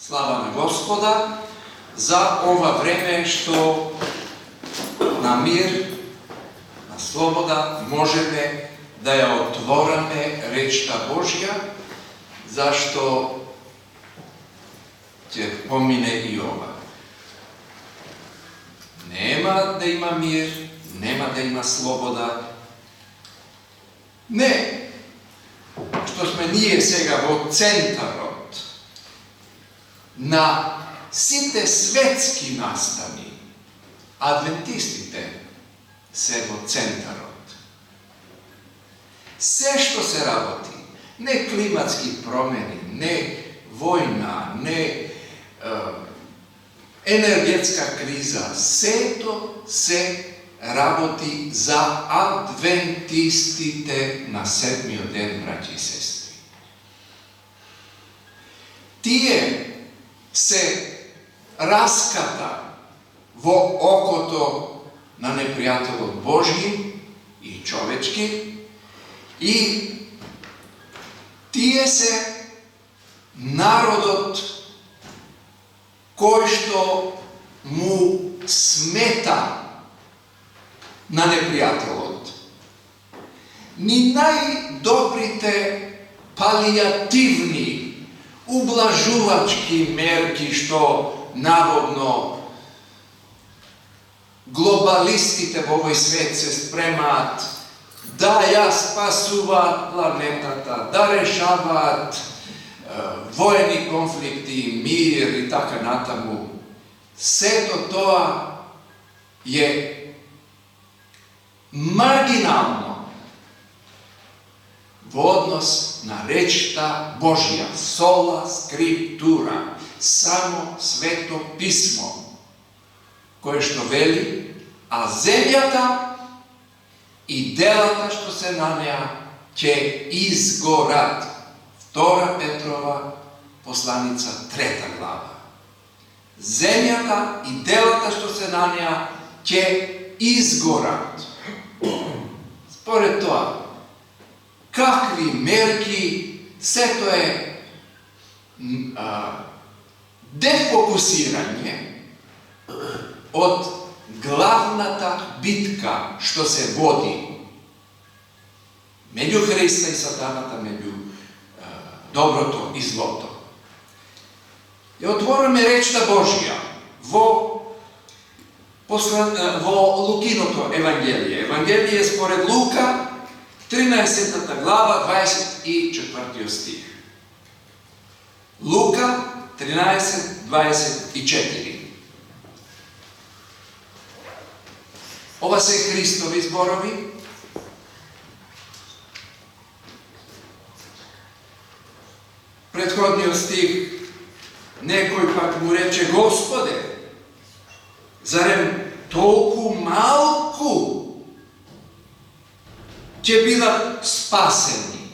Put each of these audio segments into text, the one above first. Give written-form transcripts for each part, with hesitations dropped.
Slava na Gospoda za ova vreme što na mir, na sloboda možeme da je otvorame rečta Božja, zašto će pomine i ova. Nema da ima mir, nema da ima sloboda. Ne, što sme nije сега во центарот на сите светски настани, адвентистите се во центарот. Се што се работи, не климатски промени, не војна, не енергетска криза, сето се работи за адвентистите на седмиот ден, браќи и сестри. Тие се раската во окото на непријателот Божји и човечки и тие се народот кој што му смета на непријателот. Ни најдобрите палијативни, ублажувачки мерки што наводно глобалистите во овој свет се спремаат да ја спасуваат планетата, да решаваат воени конфликти, мир и така натаму. Сето тоа е маргинално во однос на речта Божја, сола скриптура, само свето писмо, кое што вели, а земјата и делата што се на неа ќе изгорат. 2 Петрова, посланица 3 глава. Земјата и делата што се на неа ќе изгорат. Според тоа, какви мерки, сето е дефокусирање од главната битка што се води меѓу Христа и сатаната, меѓу доброто и злото. И отвораме речта Божја во Лукиното Евангелие. Евангелие според Лука, 13 глава, 24 стих. Лука 13:24. Ова се Христови зборови. Предходниот стих, некој пак му рече: Господе, зарем толку малку ќе бидат спасени?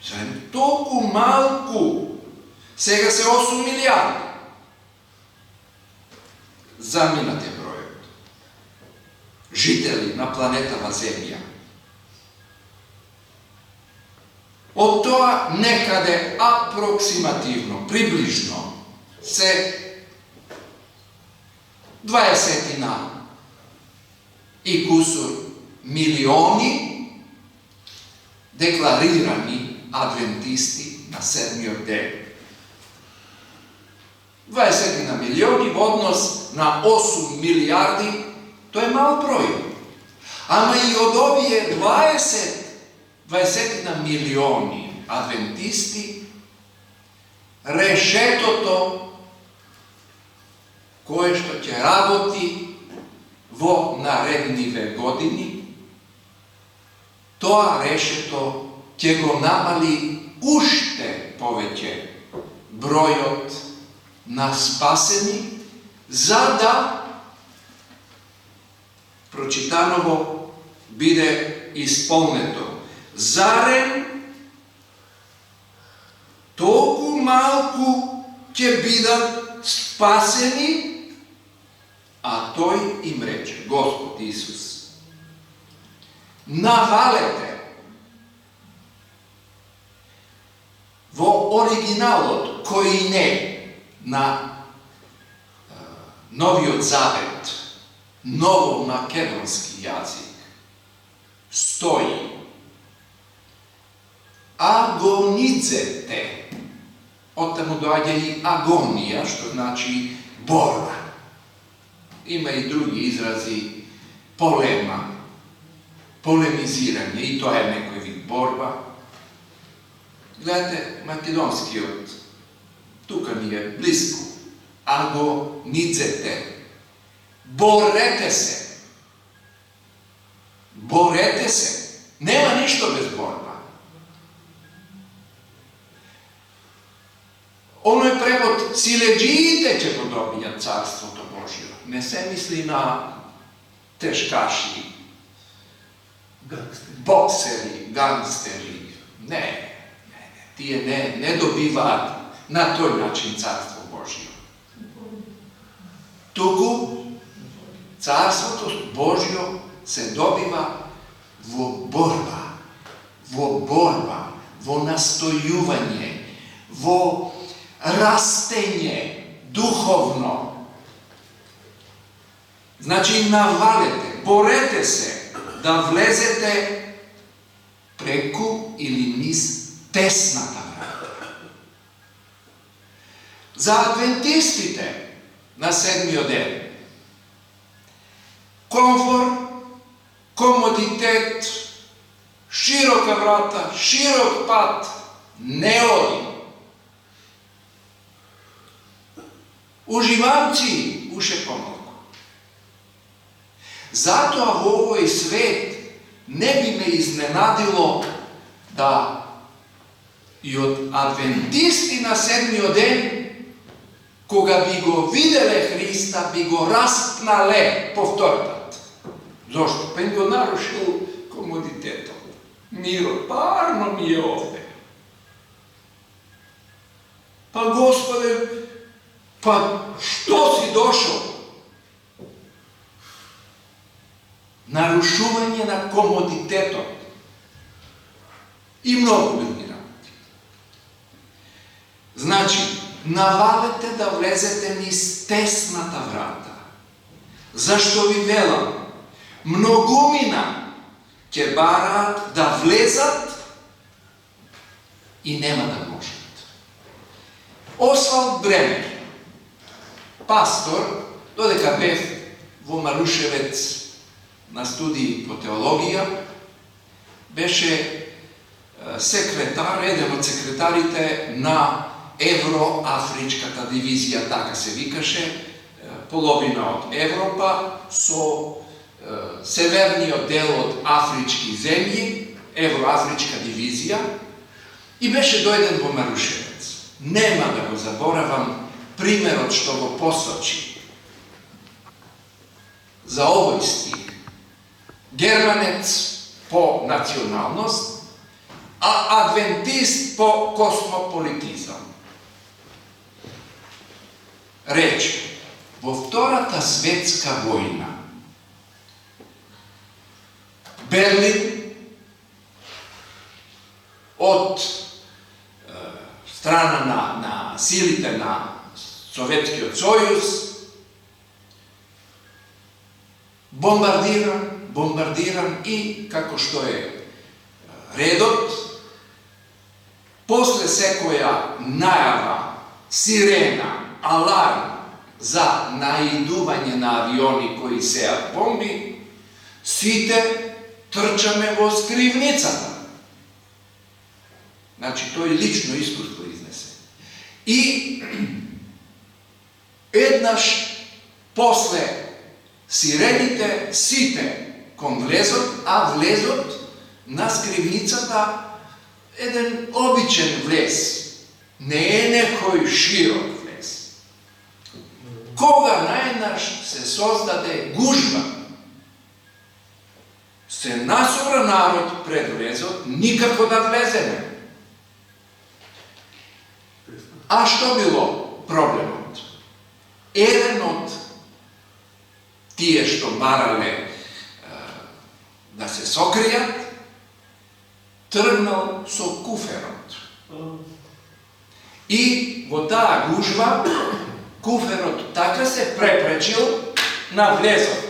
Зарем толку малку? Сега се 8 милиарди. Заминат е бројот жители на планетава Земја. Од тоа некаде апроксимативно, приближно, се 20 и кусур милиони декларирани адвентисти на седмиот ден. 20 милиони во однос на 8 милиарди, тоа е мал број. Ама и од овие 20 милиони адвентисти, решетото кое што ќе работи во наредниве години, тоа решето ќе го намали уште повеќе бројот на спасени, за да прочитаново биде исполнето. Зарем толку малку ќе бидат спасени? А тој им рече, Господ Исус: навалете во оригиналот кој не на Новиот Завет, новомакедонски јазик, стои агонизете. Оттаму доаѓа и агонија, што значи борба. Има и други изрази, полема, полемизирање, и тоа е некој вид борба. Гледате, македонскиот, тука ни е близко. Агонизете. Борете се. Борете се. Нема ништо без борба. Оној превод силеџиите ќе го добијат Царството Божјо. Не се мисли на тешкаши, боксери, гангстери. Не. Тие не добиваат на тој начин Царство Божјо. Туку Царството Божјо се добива во борба, во настојување, во растење духовно. Значи, навалете, борете се да влезете преку или низ тесната врата. За адвентистите на седмиот ден комфор, комодитет, широка врата, широк пат не оди. Уживамци уште помалку. Затоа во овој свет не би ме изненадило да и од адвентисти на седмиот ден, кога би го виделе Христа, би го распнале по втор пат. Зошто? Па им го нарушил комодитетот. Мирот, парно ми е овде. Па Господе, па што си дошол? Нарушување на комодитетот и многу други работи. Значи, навалете да влезете низ тесната врата. Зашто ви велам, многумина ќе бараат да влезат и нема да можат. Освалд Бремер, пастор, додека бев во Марушевец на студии по теологија, беше секретар, еден од секретарите на Евроафричката дивизија, така се викаше, половина од Европа со северниот дел од афрички земји, Евроафричка дивизија, и беше дојден во Марушевец. Нема да го заборавам примерот што го посочи за овој стих. Германец по националност, а адвентист по космополитизам. Рече, во Втората светска војна Берлин од страна на силите на Советскиот сојуз бомбардиран и, како што е редот, после секоја најава, сирена, аларм за наидување на авиони кои сеат бомби, сите трчаме во скривницата. Значи, тој лично искуство изнесе. И еднаш после сирените, сите кон влезот, а влезот на скривницата еден обичен влез. Не е некој широк влез. Кога најнаш се создаде гужва, се насобра народ пред влезот, никако да влеземе. А што било проблемот? Еден од тие што барале да се сокријат, тргнал со куферот. И во таа гужва, куферот така се препречил на влезот.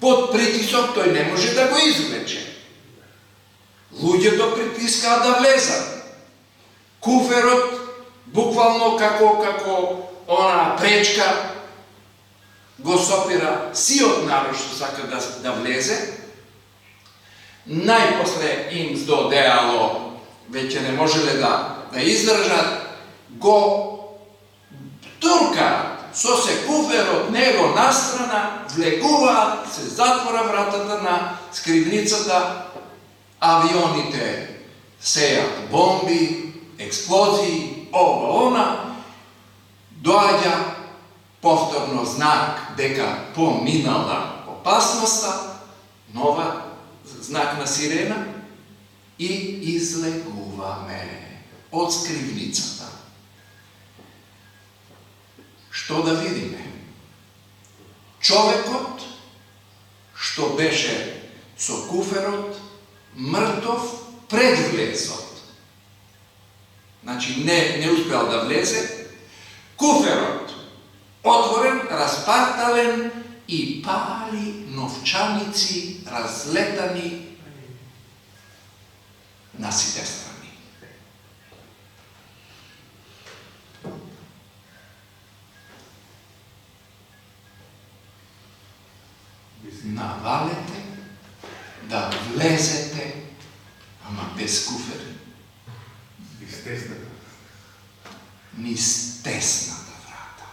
Под притисок тој не може да го извлече. Луѓето притискаат да влезат. Куферот, буквално како она пречка, го сопира сиот народ што сака да влезе. Најпосле им здодеало, веќе не можеле да издржат, го туркаат со се куферот него настрана, влегуваат, се затвора вратата на скривницата, авионите сејат бомби, експлозии, ова, доаѓа повторно знак дека поминала опасноста, нова знак на сирена и излегуваме од скривницата. Што да видиме? Човекот што беше со куферот мртов пред влезот. Значи не успеал да влезе, куферот отворен, распартален и пари, новчаници разлетани на сите страни. Навалете да влезете, ама без куфер. Низ тесната врата.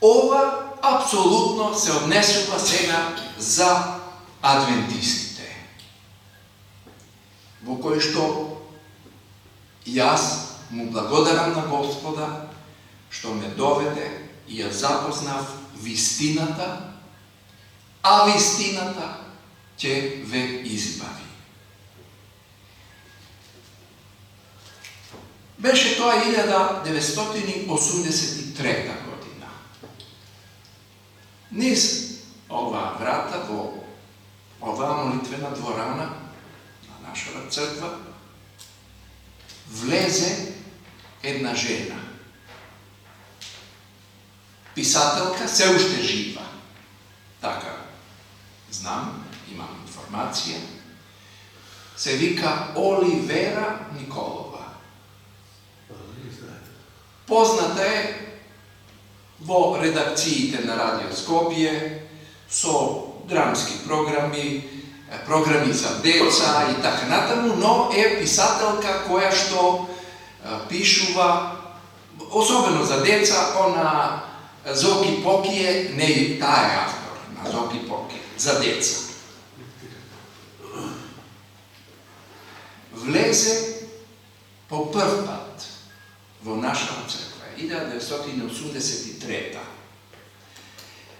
Ова апсолутно се однесува сега за адвентистите, во кој што јас му благодарам на Господа што ме доведе и ја запознав вистината, а вистината ќе ве избави. Беше тоа 1983 година. Низ оваа врата во оваа молитвена дворана на нашата црква влезе една жена. Писателка, се уште жива. Така, знам, имам информација. Се вика Оливера Николова. Позната е во редакциите на Радио Скопје, со драмски програми, програми за деца и така натаму, но е писателка која што пишува, особено за деца, она Зоки Покие, не таа е автор на Зоки Покие, за деца. Влезе по прв пат во нашата црква, 1983.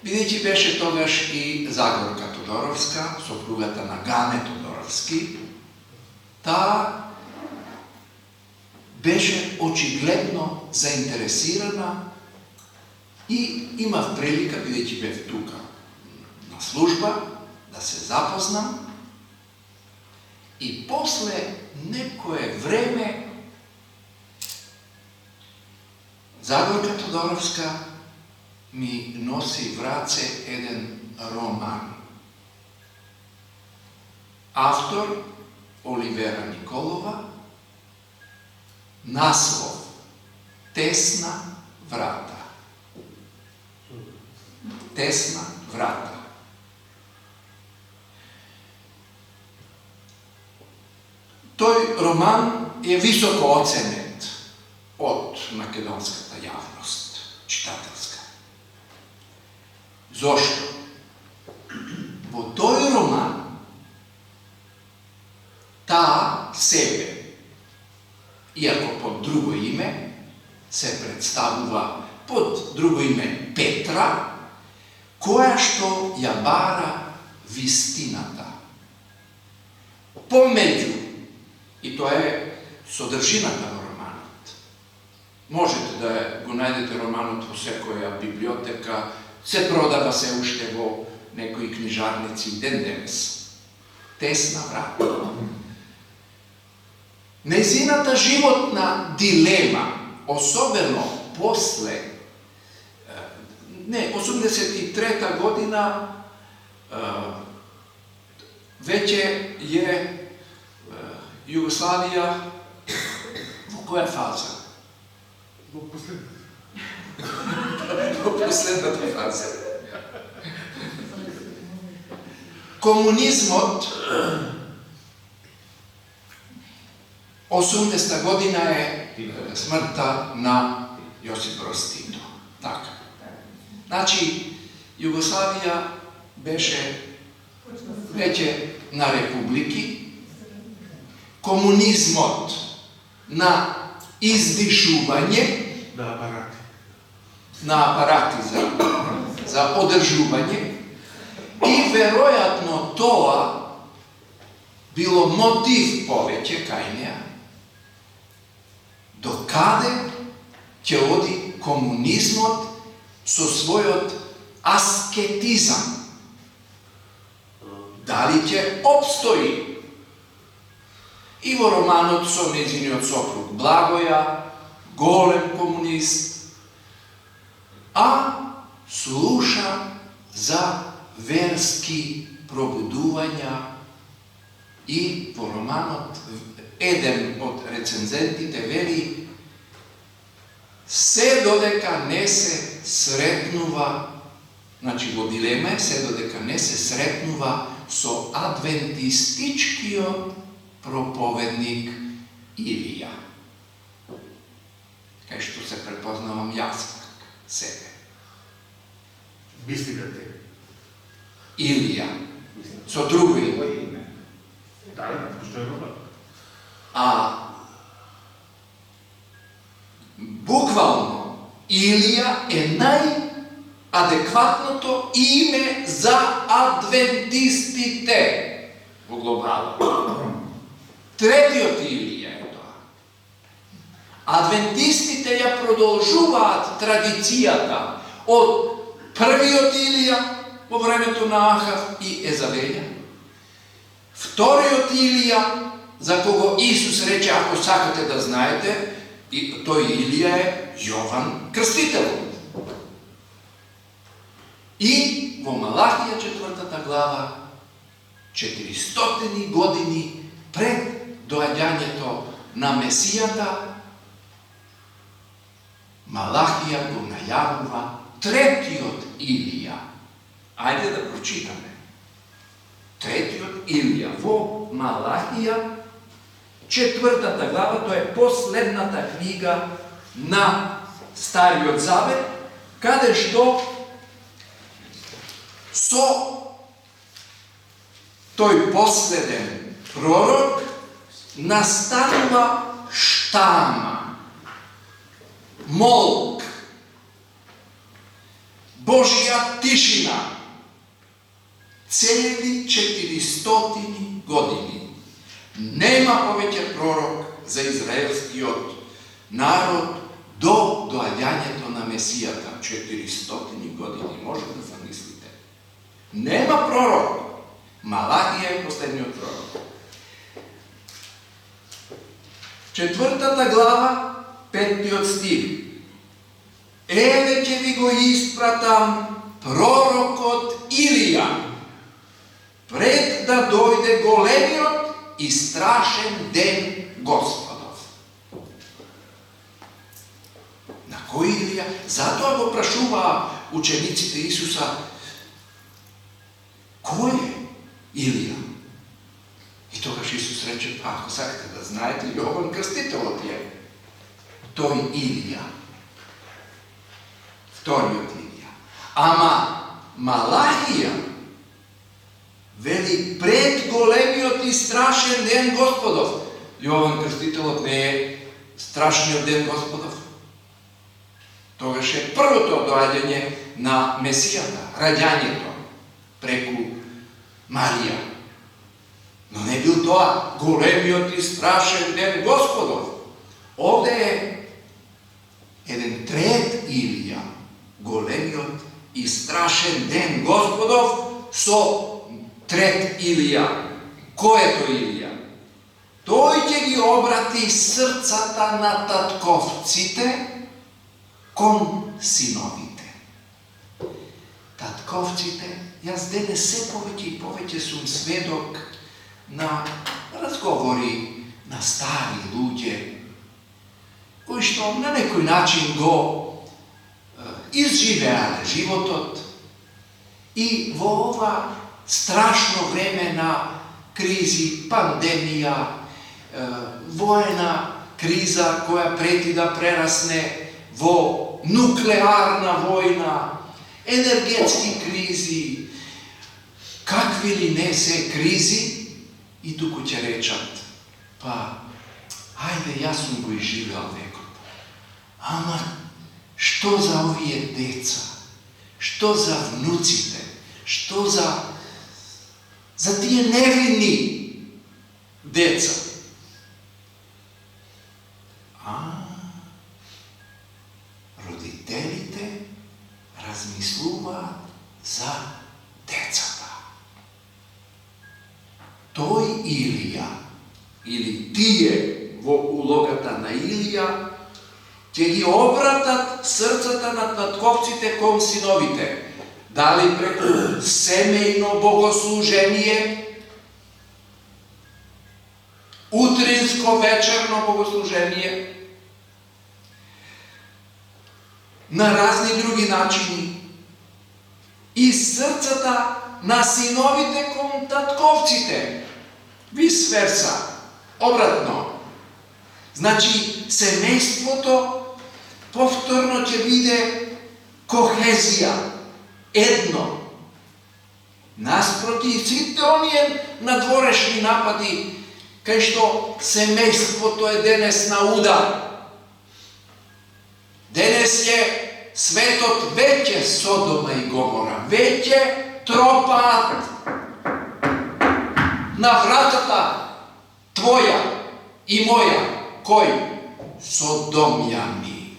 Бидејќи беше тогаш и Загорка Тодоровска, сопругата на Гане Тодоровски, таа беше очигледно заинтересирана и имав прилика, бидејќи бев тука на служба, да се запознам и после некое време Загорка Тодоровска ми носи в раце еден роман. Автор Оливера Николова, наслов Тесна врата. Тесна врата. Тој роман е високо оценет од македонската јавност, читателска. Зошто? Во тој роман таа себе, иако под друго име, се представува под друго име Петра, која што ја бара вистината. Помеѓу, и тоа е содржината на романот. Можете да го најдете романот во секоја библиотека, се продава се уште во некои книжарници ден денес. тесна врата. Незината животна дилема, особено после 83. година, веќе е Југославија во која фаза? Во последната. Во последната фаза. Комунизмот 80 година е смртта на Јосип Броз Тито. Така. Значи, Југославија беше веќе на републики, комунизмот на издишување, на апарати за одржување, и веројатно тоа било мотив повеќе кај неа, до каде ќе оди комунизмот со својот аскетизам. Дали ќе обстои? И во романот со нејзиниот сопруг Благоја, голем комунист, а слуша за верски пробудувања и во романот еден од рецензентите вели се додека не се сретнува, значи во дилема, се додека не се сретнува со адвентистичкиот проповедник Илија. Кај што се препознавам јас себе. Мислите? Илија. Со друго име. Да, што е роба? Буквално, Илија е најадекватното име за адвентистите во глобалот. Третиот Илија е тоа. Адвентистите ја продолжуваат традицијата од првиот Илија во времето на Ахав и Езавелја, вториот Илија, за кого Исус рече, ако сакате да знаете, и тој Илија е Јован Крстителот. И во Малахија 4 глава, 400 години пред доаѓањето на Месијата, Малахија го најавува третиот Илија. Ајде да прочитаме. Третиот Илија во Малахија 4 глава, тоа е последната книга на Стариот Завет, каде што со тој последен пророк настанува штама, молк, Божја тишина, цели 400 години. Нема повеќе пророк за израелскиот народ до доаѓањето на Месијата. 400 години, може да замислите. Нема пророк. Малахија е последниот пророк. 4 глава, 5 стих. Еве ќе ви го испратам пророкот Илија, пред да дојде големиот и страшен ден Господов. На кој Илија? Затоа го прашуваа учениците Исуса, кој е Илија? И тогаш Исус рече, ако сакате да знаете, Јован Крстителот е тој Илија. Вториот Илија. Ама Малахија вели пред големиот и страшен ден Господов. Јован Крстителот не е страшниот ден Господов. Тогаш е првото доаѓање на Месијата, раѓањето преку Марија. Но не бил тоа големиот и страшен ден Господов. Овде е еден трет Илија, големиот и страшен ден Господов со трет Илија, Кој е тој Илија? Тој ќе ги обрати срцата на татковците кон синовите. Татковците, јас денес се повеќе и повеќе сум сведок на разговори на стари луѓе, кои што на некој начин го изживеале животот и во ова страшно време на кризи, пандемија, воена криза која прети да прерасне во нуклеарна војна, енергетски кризи, какви ли не се кризи, и туку ќе речат, па, ајде, јас сум го изживеал векот. Ама, што за овие деца? Што за внуците? Што за тие невинни деца? Родителите размислуваат за децата. Тој Илија, или тие во улогата на Илија, ќе ги обратат срцата на татковците кон синовите. Дали преку семејно богослужение, утринско вечерно богослужение, на разни други начини, и срцата на синовите кон татковците. Вис верса, обратно. Значи, семејството повторно ќе биде кохезија, едно. Наспроти сите оние надворешни напади, кај што семејството е денес на удар. Денес е светот веќе Содома и Гомора, веќе тропаат на вратата твоја и моја. Кој? Содомјани.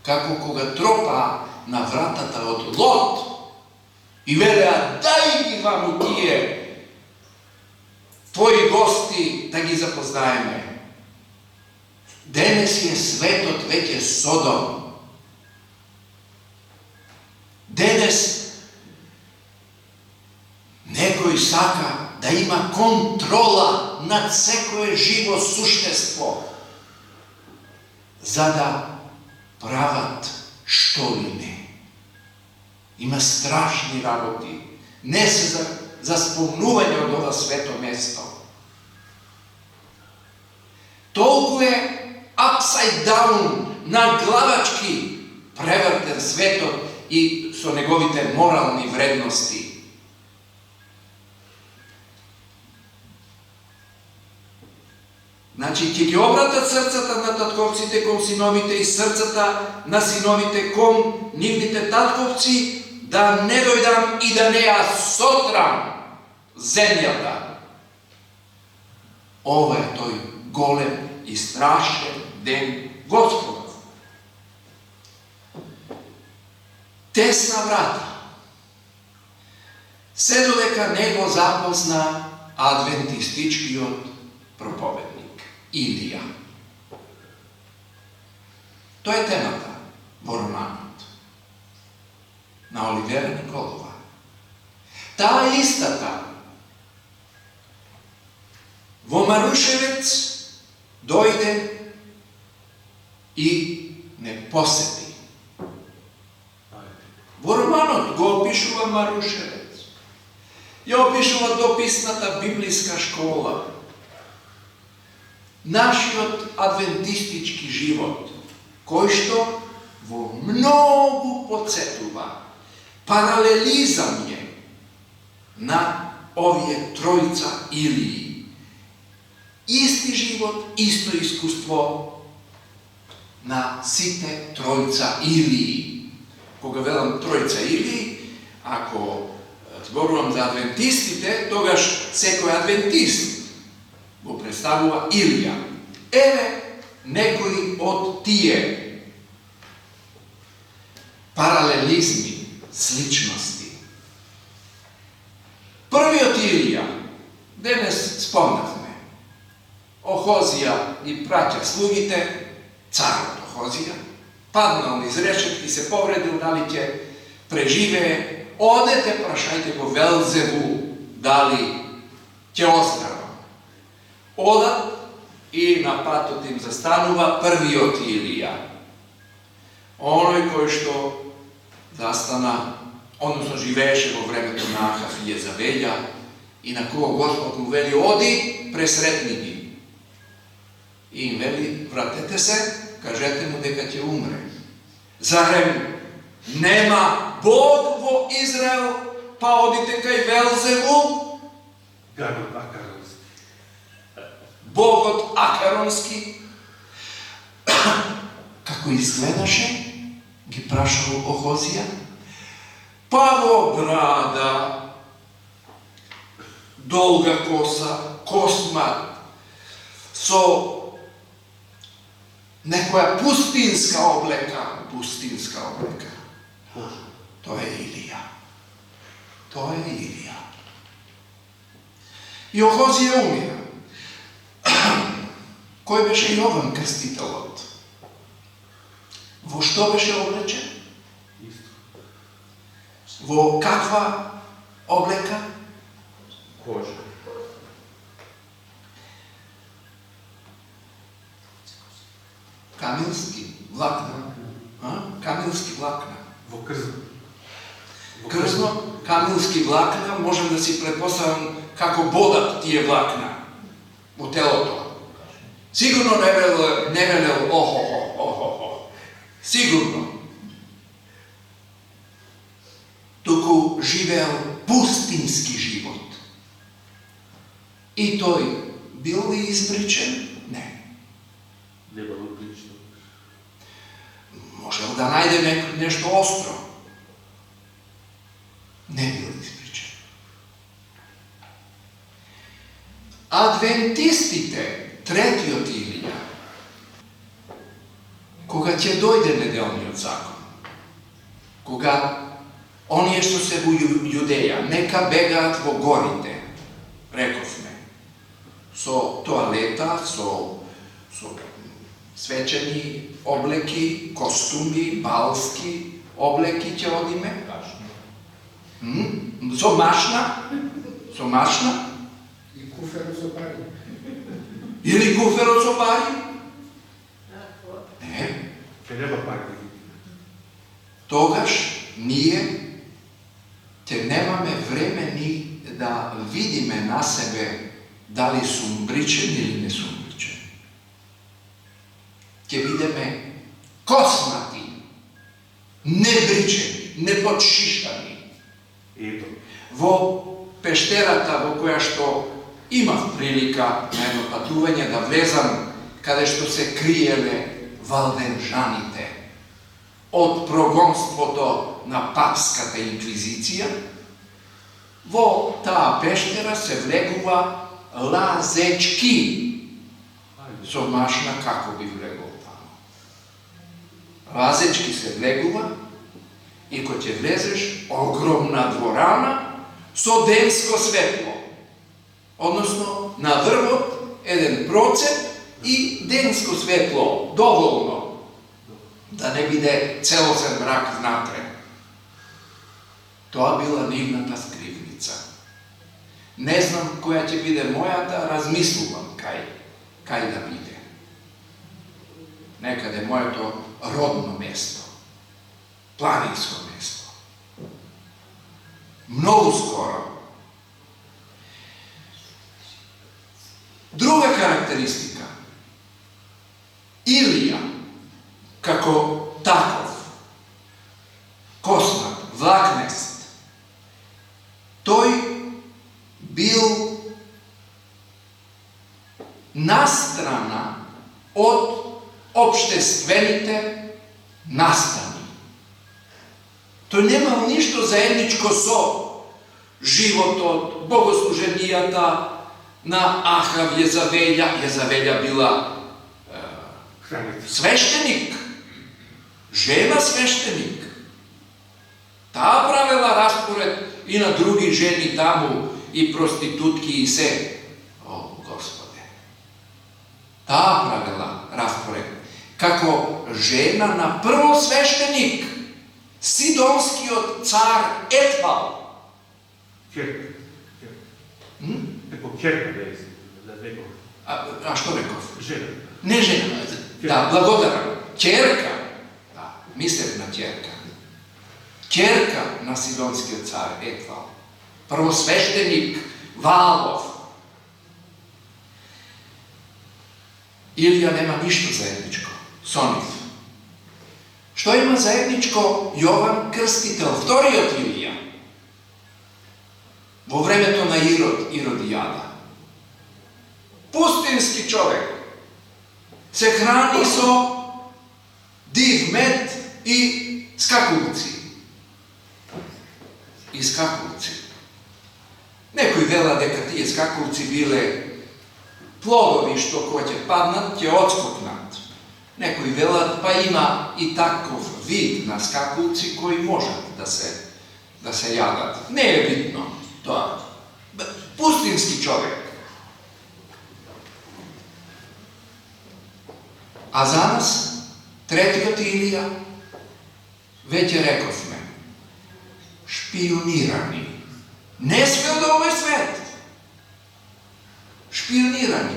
Како кога тропаа на вратата од Лот и велеа, дај ги ваму тие твои гости да ги запознаеме. Денес е светот веќе Содом. Денес некој сака да има контрола над секое живо суштество, за да прават што ли не. Има страшни работи, не се за спомнување од ова свето место. Толку е upside down, на главачки превртен светот и со неговите морални вредности. Значи, ќе ги обратат срцата на татковците кон синовите и срцата на синовите кон нивните татковци, да не дојдам и да не ја сотрам земјата. Ова е тој голем и страшен ден Господа. Тесна врата. Се додека не го запозна адвентистичкиот проповедник Илија. Тоа е темата во романот на Оливера Николова. Таа истата во Марушевец дојде и не посети. Во романот го опишува Марушевец. Ја опишува дописната библиска школа. Нашиот адвентистички живот, кој што во многу подсетува, паралелизам е на овие тројца Илии. Исти живот, исто искуство на сите тројца Илии. Кога велам тројца Илии, ако зборувам за адвентистите, тогаш секој адвентист го представува Илија. Еве некои од тие паралелизми, сличности. Првиот Илија Денес спомнахме. Охозија и праќа слугите, царот Охозија, паднал низ решетки, се повредил, дали ќе преживее. Одете, прашајте го Велзевул, дали ќе оздрава. Одат и на патот им застанува првиот Илија. Оној кој што застана, односно живееше во времето на Ахав и Језавеља, и на кого Господ му вели: оди, пресретни ги. И им вели: вратете се, кажете му дека ќе умре. Зарем нема Бог во Израел, па одите кај Велзевул, Гагот Акаронски. Богот Акаронски. Како изгледаше, ги прашал Охозија. Па во брада, долга коса, косма, со некоја пустинска облека. Тоа е Илија. И Охозија умира. Кој беше Јован Крстителот? Во што беше облечен? Во каква облека? Кожа. Камилски влакна. Камилски влакна. Во крзно. Крзно, камилски влакна, можем да си предпоставам како бодат тие влакна во телото. Сигурно не велел охо. Сигурно. Туку живеел пустински живот. И тој бил ли избричен? Не. Не било прилично. Можел да најде нешто остро. Не бил избричен. Адвентистите, третиот Илија, кога ќе дојде неделниот закон, кога оние што се во Јудеја, нека бегаат во горите, рековме, со тоалета, со свечени облеки, костуми, балски облеки ќе одиме. Со машна. И куферот со пари. Или куферот со пари. Не. Ке нема пари. Тогаш ние ќе немаме време ни да видиме на себе дали сум бричен или не сум бричен. Ќе видиме космати, небричени, неподшиштани. Ето. Во пештерата во која што имав прилика на едно патување да влезам, каде што се криеле валденжаните од прогонството на папската инквизиција, во таа пештера се влегува лазечки. Со машна како би влегол таму? Лазечки се влегува и кога ќе влезеш, огромна дворана со денско светло. Односно, на врвот еден процеп и денско светло, доволно, да не биде целосен мрак внатре. Тоа била нивната скривница. Не знам која ќе биде мојата, размислувам кај да биде. Некаде моето родно место, планинско место. Многу скоро. Друга карактеристика. Илија, како таков, космат, влакнест, тој бил настрана од општествените настани. Тој немал ништо заедничко со животот, богослуженијата на Ахав, Језавеља. Језавеља била свештеник, жена свештеник. Таа правела распоред и на други жени таму i prostitutki i se. O, Gospode. Ta pravila raspored. Kako žena na prvosveštenik, sidonski od car Etbal. Kjerka. Neko kjerka vezi. A što rekao? Žena. Ne žena, da, blagodaran. Kjerka, da, misterna kjerka. Kjerka na sidonski od car Etbal. Prvosveštenik Valov. Ilija nema ništa zajedničko s onim. Što ima zajedničko Jovan Krstitelj, vtori od Ilija? Vo vremето на Irodijada. Pustinski čovjek se hrani so div med i skakavci. I skakavci. Nekoj vela дека tije skakavci bile plodovi što ko će padnat, će odskoknat. Nekoj vela pa ima i takov vid na skakavci koji može da se jadat. Ne je bitno. To je pustinski čovjek. A za nas, treti od Ilija, već je rekosme, špionirani. Ne sve od ovaj svet. Špionirani.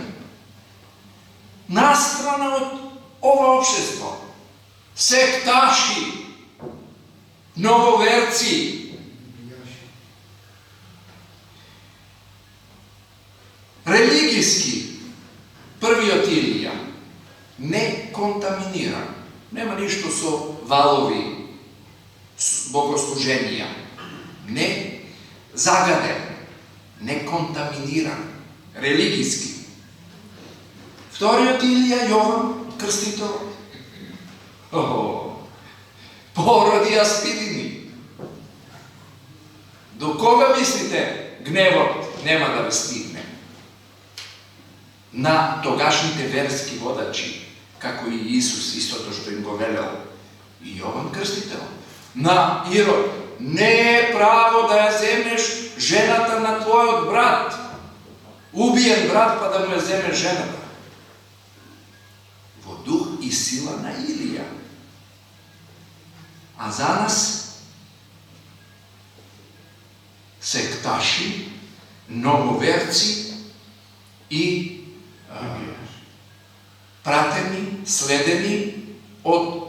Nastrana od ovo opštestvo. Sektaši. Novoverci. Religijski, prvi od Ilija, ne kontaminiran. Nema ništa so valovi bogosluženija. Ne zagaden, ne kontaminiran. Religijski. Vtori od Ilija, Jovan Krstitelj. Porodi Aspidini. Do koga mislite gnevot nema da vas stigne? Na togašnjite verski vodači, kako i Isus, isto to što im goveleo, i Jovan Krstitelj. Na Irod, ne je pravo da ja zemlješ ženata na tvoj od brat. Ubijen brat pa da mu je zemlješ ženata. Vo duh i sila na Ilija. A za nas sektaši, novoverci i prateni, sledeni od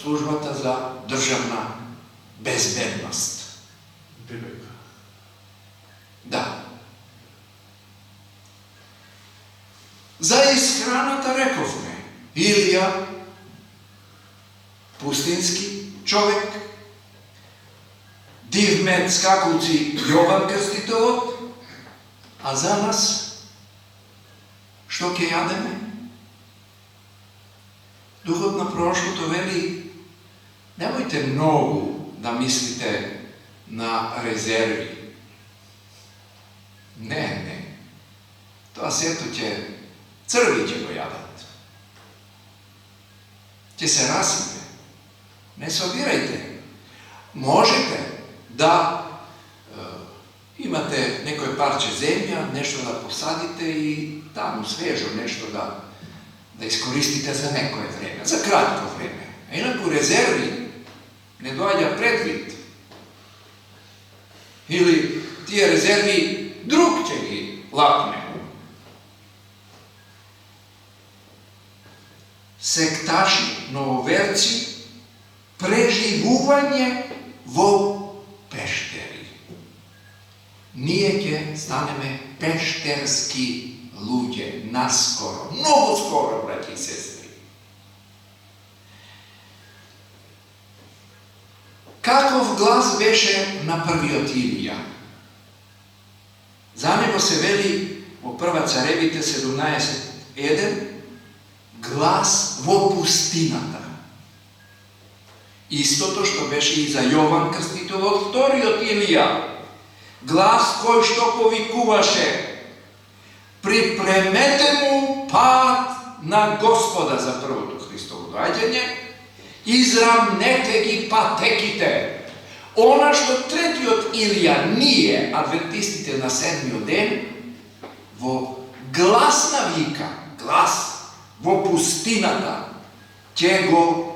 službata za državna bezbednost. Da. Za ishranata rekovme, Ilija, pustinski čovjek, div med skakavci Jovan Krstitelj, a za nas što ke jademe? Duhot na prošlo veli, nemojte mnogo da mislite na rezervi. Ne. To sveto će, crvi će go jadat. Će se rasite. Ne sobirajte. Možete da imate nekoj parče zemlja, nešto da posadite i tamo svežo nešto da iskoristite za nekoje vreme, za kratko vreme. A inak u rezervi ne dođa predvid. Ili tije rezervi drug će gi lapne. Sektaši, novoverci, preživuvanje vo pešteri. Nije ke staneme pešterski luđe, naskoro, mnogo skoro, braći i sestri. Kakov glas beše na prvi od Ilija? Za nego se veli u prva Carevite 17.1 glas vo pustinata. Isto to što beše i za Jovan Krstitelj vtori od Ilija. Glas koji što povikuvaše, pripremete mu pad na Gospoda za prvo Hristovo dođenje, izravnete gi pa tekite. Она што третиот Илија ние, адвентистите на седмиот ден, во гласна вика, глас, во пустината, ќе го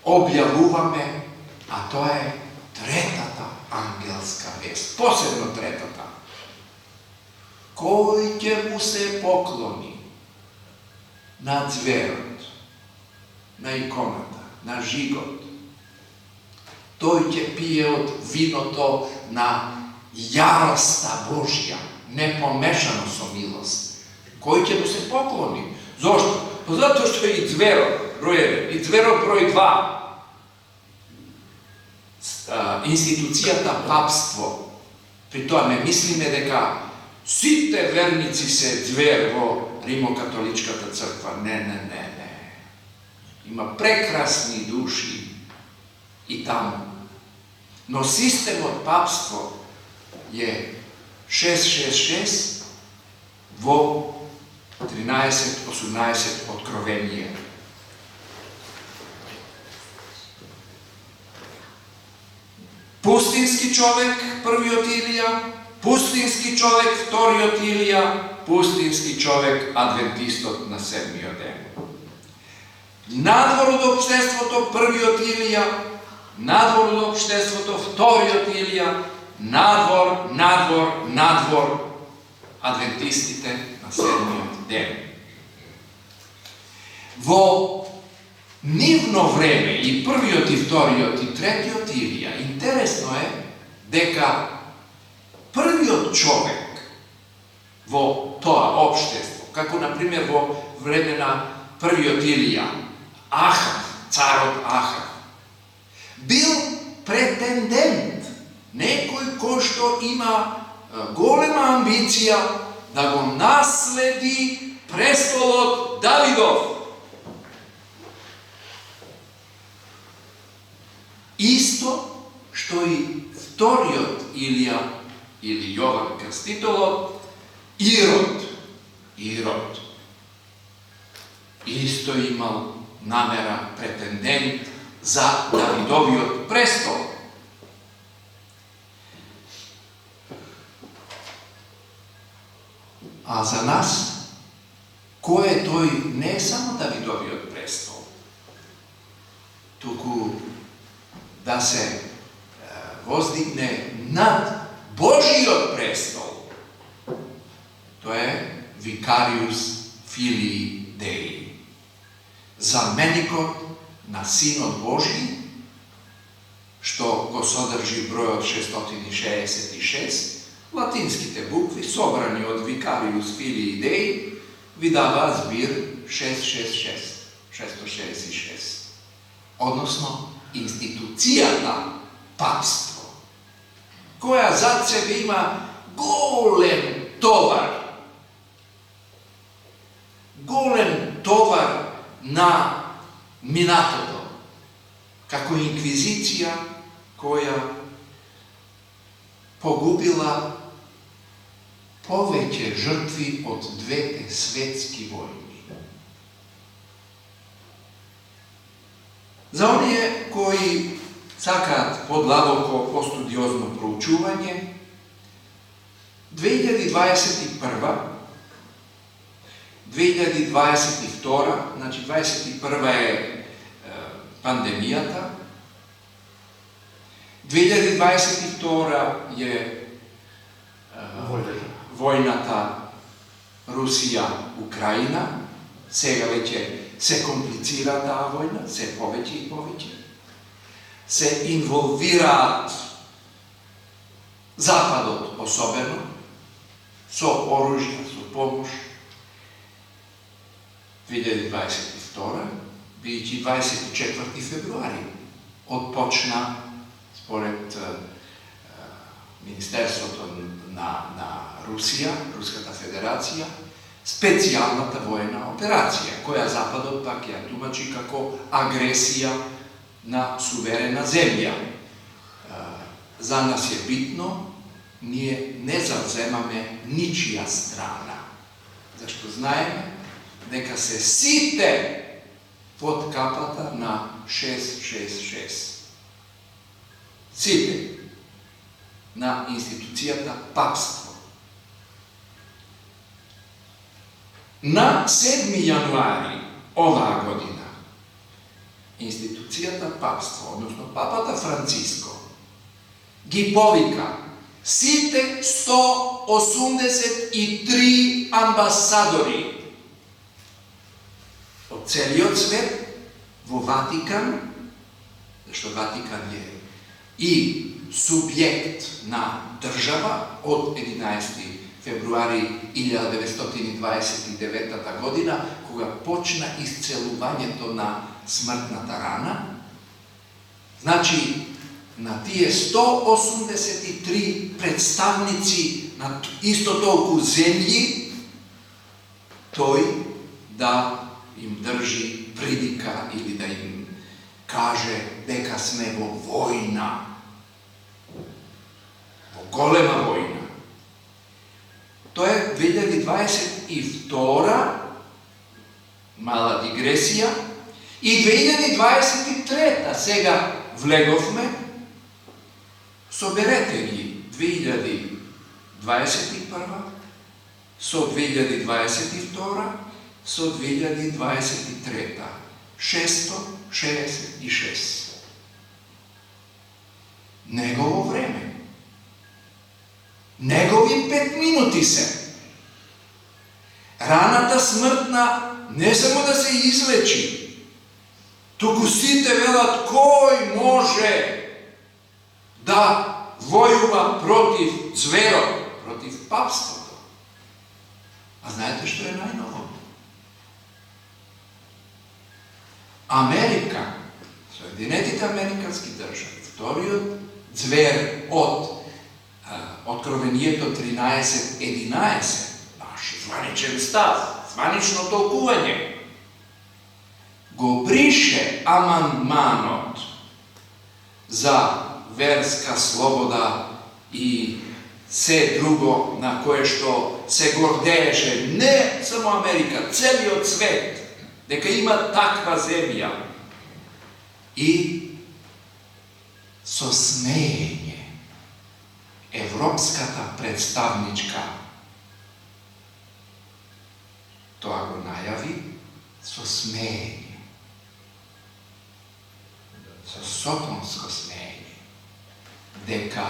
објавуваме, а тоа е третата ангелска вест, посебно третата. Кој ќе му се поклони на зверот, на иконата, на жигот, тој ќе пие од виното на јароста Божја, не помешано со милост. Кој ќе му се поклони? Зошто? Затоа што и зверот, број 1, и зверот број 2, институцијата папство, при тоа не мислиме дека сите верници се звер во Римокатоличката црква. Не. Има прекрасни души и таму. Но системот папство е 666 во 13-18 откровение. Пустински човек, првиот Илија, пустински човек, вториот Илија, пустински човек, адвентистот на седмиот ден. Надвор од општеството, првиот Илија, надвор од општеството, вториот Илија, надвор, адвентистите на седмиот ден. Во нивно време и првиот и вториот и третиот Илија, интересно е дека првиот човек во тоа општество, како например во време на првиот Илија, Ахав, царот Ахав, бил претендент, некој кој што има голема амбиција да го наследи престолот Давидов. Исто што и вториот Илија или Јован Крстителот, Ирод. Исто имал намера претендент за Давидовиот престол. А за нас, кој е тој не е само Давидовиот престол, туку да се воздигне над Божиот престол. Тоа е Викариус Филии Деи, заменикот на Синот Божи, што го содржи бројот 666, латинските букви, собрани од Викариус Филии Деи, ви дава збир 666. Односно, институцијата папство, која зад себе има голем товар на минатото, како инквизиција која погубила повеќе жртви од двете светски војни. За оние кои сакаат подлабоко постудиозно проучување, 2022, значи 21 е пандемијата, 2022 е војната Русија-Украина, сега веќе се комплицира таа војна, се повеќе и повеќе. Се инволвираат Западот особено, со оружје, со помош. 2022, бидејќи 24 февруари, отпочна, според Министерството на Русија, Руската Федерација, специјалната војна операција, која Западот пак ја тумачи како агресија на суверена земја. За нас е битно, ние не завземаме ничија страна, зашто знаеме дека се сите под капата на 666. сите на институцијата папство. На 7 јануари оваа година институцијата папство, односно папата Франциско, ги повика сите 183 амбасадори од целиот свет во Ватикан, зашто Ватикан е и субјект на држава од 11 февруари 1929 година, кога почна исцелувањето на смртната рана. Значи, на тие 183 представници на исто толку земји, тој да им држи придика или да им каже дека сме во војна, во голема војна. Тоа е 2022, мала дигресија, и 2023, сега влеговме, соберете ги 2021, со 2022, со 2023, 666. Негово време. Негови 5 минути се. Раната смртна не само да се излечи, туку сите велат кој може да војува против зверот, против папството. А знаете што е најново? Америка, Соединетите американски држави, вториот звер од Откровението 13.11, наш званичен став, званично толкување, го брише амандманот за верска слобода и се друго на кое што се гордееше не само Америка, целиот свет, дека има таква земја. И со смеење европската представничка тоа го најави со смеење, со соконско смеење, дека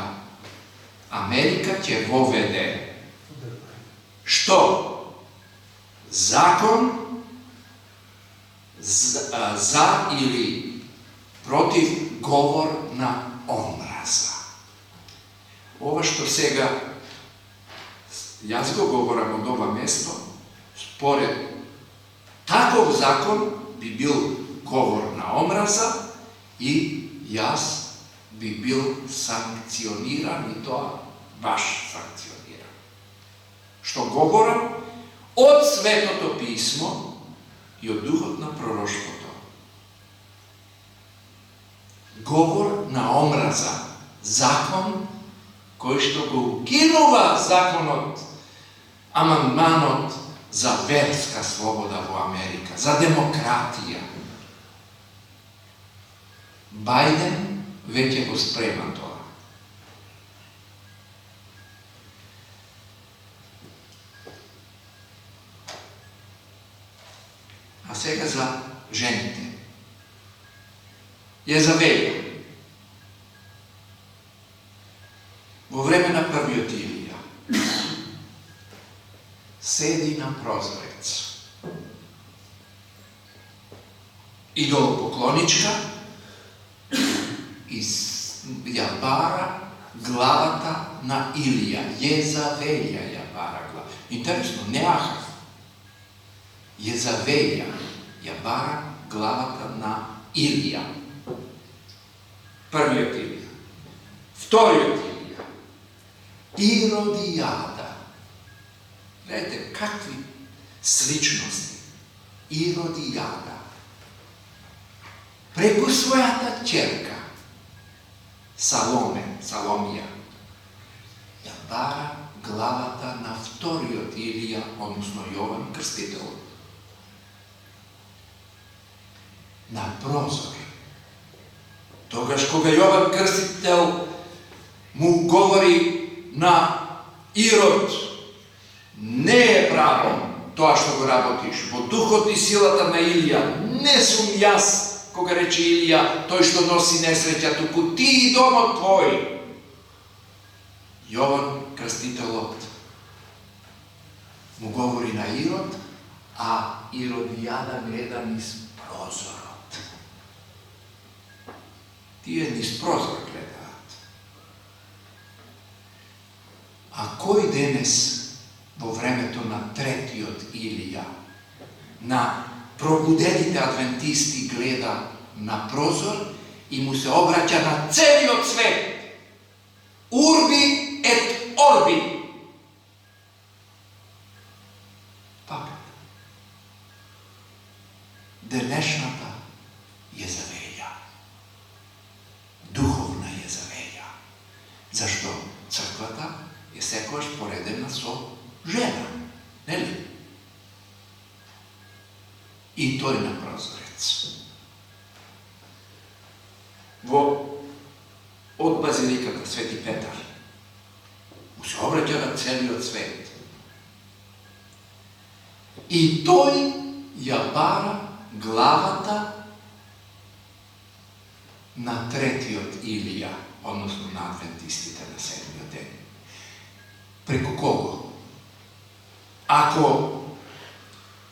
Америка ќе воведе што? Закон за или против говор на омраза. Ова што сега јас го говорам од ова место, според таков закон би бил говор на омраза и јас би бил санкциониран, и тоа баш санкциониран. Што говорам од Светото Писмо и од духот на пророштвото. Говор на омраза, закон кој што го укинува законот, амандманот за верска слобода во Америка, за демократија. Бајден веќе го спрема тоа. А сега за жените. Језавелја. Во време на првиот Илија седи на прозорец. Идол поклоничка и ја бара главата на Илија. Језавелја ја бара глава. Интересно, не Ахав. Језавелја ја бара главата на Илија. Првиот Илија. Вториот Илија. Иродијада. Гледайте какви сличности. Иродијада. Преку својата ќерка Саломија ја бара главата на вториот Илија, односно Јован Крстителот. На прозор. Тогаш кога Јован Крстител му говори на Ирод, не е право тоа што го работиш, во духот и силата на Илија, не сум јас, кога рече Илија, тој што носи несреќа, туку ти и домот твој. Јован Крстителот му говори на Ирод, а Иродијада гледа низ прозорот. Тие низ прозор гледаат. А кој денес, во времето на третиот Илија, на пробудените адвентисти гледа на прозор и му се обраќа на целиот свет? Урби ет орби. Папата. Денешната Језавеља. Духовна Језавеља. Зашто црквата е секојаш поредена со жена, нели? И тој на прозорец. Од базиликата Свети Петар му се обраќа на целиот свет. И тој ја бара главата на третиот Илија, односно на адвентистите на седмиот ден. Преку кого? Ако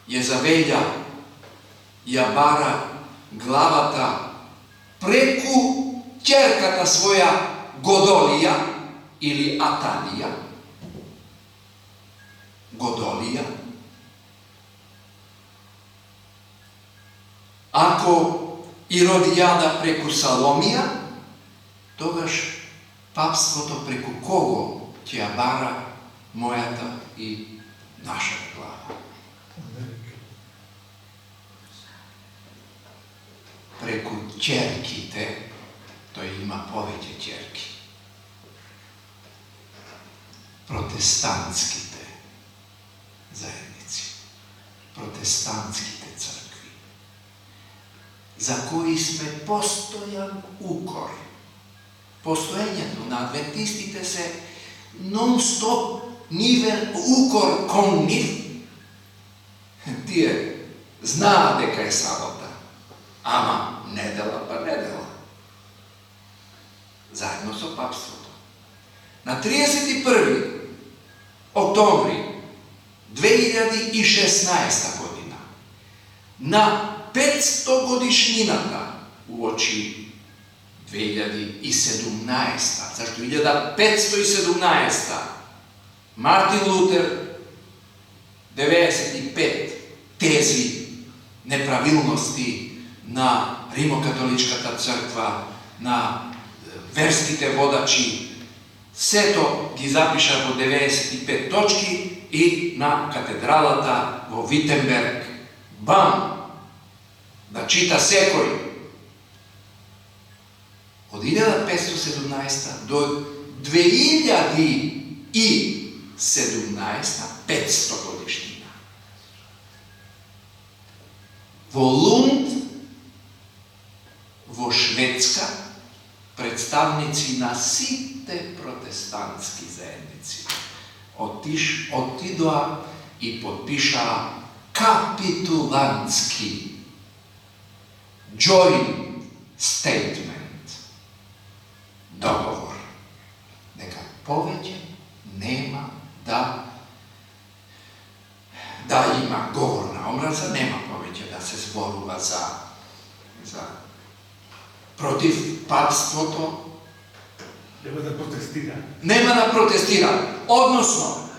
Језавеља ја бара главата преку ќерката своја Годолија или Аталија, Годолија, ако Иродијада преку Саломија, тогаш папството преку кого ќе ја бара мојата и нашата глава? Преку ќерките, тој има повеќе ќерки. Протестантските заедници, протестантските цркви, за кои сме постојан укор. Постоењето на адвентистите се нон-стоп нивен укор кон нив. Тие знаат дека е сабота, ама недела па недела. Заедно со папството. На 31. октомври 2016 година, на 500 годишнината уочи 2017, зашто 1517 Мартин Лутер 95 тези неправилности на Римокатоличката црква, на верските водачи, сето ги запиша во 95 точки и на катедралата во Витенберг. Бам! Да чита секој. Од 1517 до 2017, 500 годишнина. Во Лунд, во Шведска, представници на сите протестантски заедници отидоа и подпишаа капитулантски joint statement, договор, дека повеќе нема да има говор на омраза, нема повеќе да се зборува за против папството. Нема да протестира. Нема да протестира. Односно,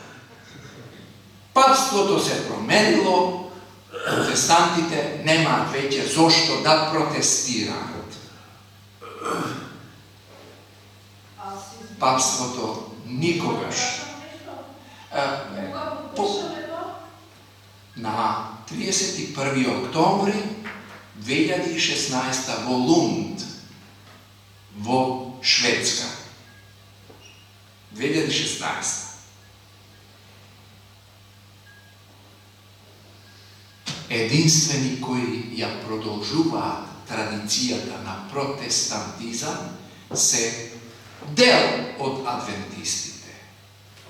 папството се променило, протестантите немаат веќе зошто да протестираат. Папството никогаш. На 31. октомври 2016 во Лунд, во Шведска. 2016. Единствени кои ја продолжуваат традицијата на протестантизам се дел од адвентистите.